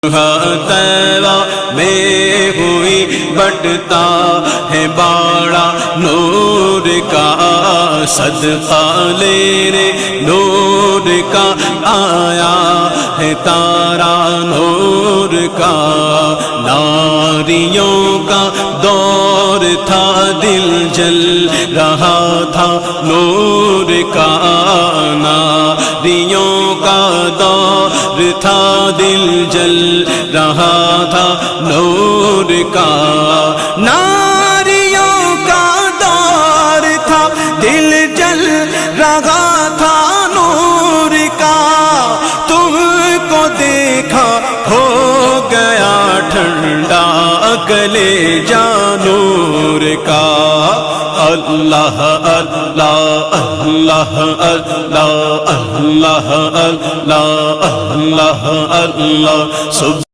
तैवा में हुई बटता है बाड़ा नूर का, सदका लेने नूर का आया है तारा नूर का। नारियों का दौर था दिल जल रहा था नूर का, नारियों का दौर था दिल जल रहा था नूर का। नारियों का दौर था दिल जल रहा था नूर का, तुमको देखा हो गया ठंडा कलेजा नूर का। अल्लाह अल्लाह अल्लाह अल्लाह अल्लाह अल्लाह अल्लाह अल्लाह।